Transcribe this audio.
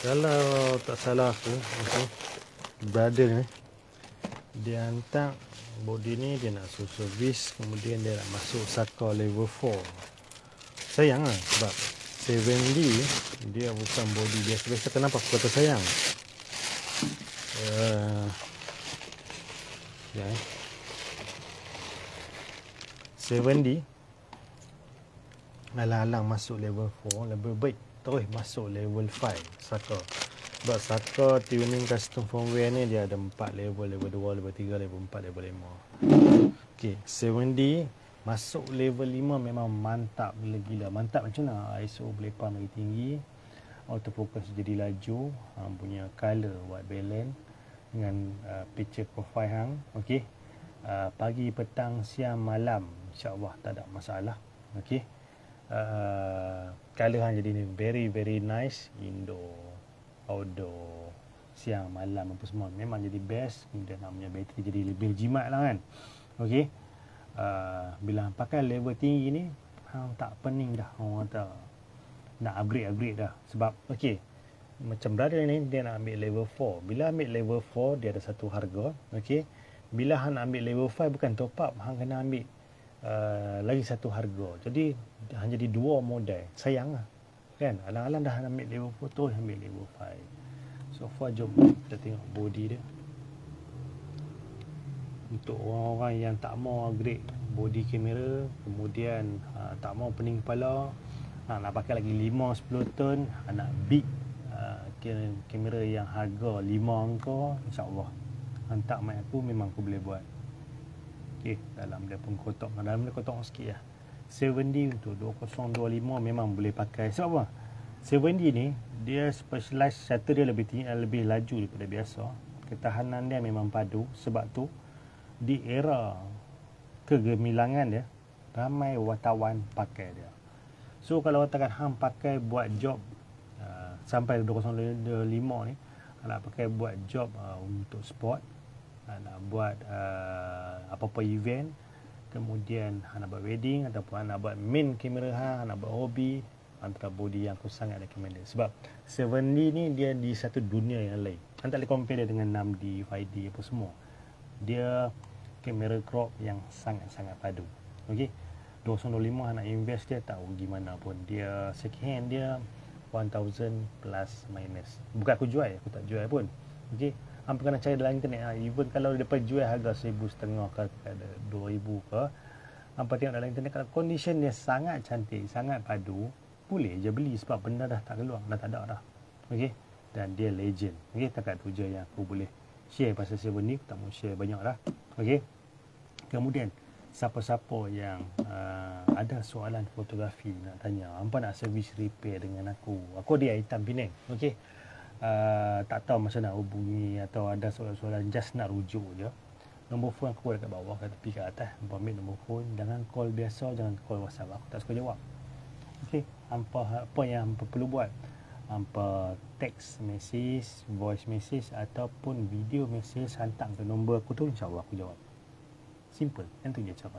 Kalau tak salah aku, brother ni dia hantar body ni, dia nak suruh servis, kemudian dia nak masuk Saka level 4. Sayang lah, sebab 7D dia bukan body biasa-biasa. Kenapa aku kata sayang? Ya, 7D alang-alang masuk level 4, lebih baik terus masuk level 5 Saka. Sebab Saka tuning custom firmware ni dia ada 4 level, level 2, level 3, level 4, level 5. Okey, 7D masuk level 5 memang mantap gila-gila. Mantap macam mana? ISO boleh pump lagi tinggi, autofocus jadi laju, punya color white balance dengan picture profile hang. Okey, pagi, petang, siang, malam insya-Allah tak ada masalah. Okey, color hang jadi ni very nice, indoor, outdoor, siang, malam apa semua memang jadi best. Kemudian namanya bateri jadi lebih jimat lah kan. Okey, bila pakai level tinggi ni hang tak pening dah, orang kata nak upgrade dah. Sebab okey, macam brother ni dia nak ambil level 4. Bila ambil level 4 dia ada satu harga. Okey, bila hang nak ambil level 5 bukan top up, hang kena ambil lagi satu harga. Jadi hang jadi dua model. Sayang lah kan, alang-alang dah ambil level 4 terus ambil level 5. So far jom kita tengok body dia. Untuk orang-orang yang tak mau upgrade body kamera, kemudian tak mau pening kepala, nak pakai lagi 5-10 ton, nak big kamera yang harga 5 angka, insya-Allah hantar mic aku memang aku boleh buat. Okey, dalam dia pun kotak, dalam dia kotak sikit lah. 7D untuk 2025 memang boleh pakai. Sebab apa? 7D ni dia specialize, shutter dia lebih tinggi, lebih laju daripada biasa. Ketahanan dia memang padu. Sebab tu di era kegemilangan dia, ramai wartawan pakai dia. So kalau katakan hang pakai buat job sampai 2025 ni, nak pakai buat job untuk sport, nak buat apa-apa event, kemudian nak buat wedding ataupun nak buat main kamera nak buat hobi, antara body yang aku sangat recommended. Sebab 7D ni dia di satu dunia yang lain. Anda tak boleh compare dia dengan 6D, 5D apa semua. Dia kamera crop yang sangat-sangat padu. Okey, 2025 nak invest dia tak rugi mana pun. Dia second hand dia 1000 plus minus. Bukan aku jual, aku tak jual pun. Okey, hang kena cari dalam internet. Even kalau depa jual harga 1,500 ke ada 2,000 ke, hang tengok dalam internet, kalau condition dia sangat cantik, sangat padu, boleh je beli sebab benda dah tak keluar, dah tak ada dah. Okey, dan dia legend. Okey, takat tu je yang aku boleh share pasal 7D, aku tak mau share banyak dah. Okey. Kemudian siapa-siapa yang ada soalan fotografi nak tanya, hampa nak servis repair dengan aku dia Hitam Penang. Okey, tak tahu masa nak hubungi atau ada soalan-soalan, just nak rujuk je, nombor phone aku ada kat bawah, kat tepi kat atas. Hampa ambil nombor phone, jangan call biasa, jangan call WhatsApp, aku tak suka jawab. Okey, apa yang hampa perlu buat, hampa text message, voice message ataupun video message, hantar ke nombor aku tu, insya-Allah aku jawab. Simple, yang tu je cara.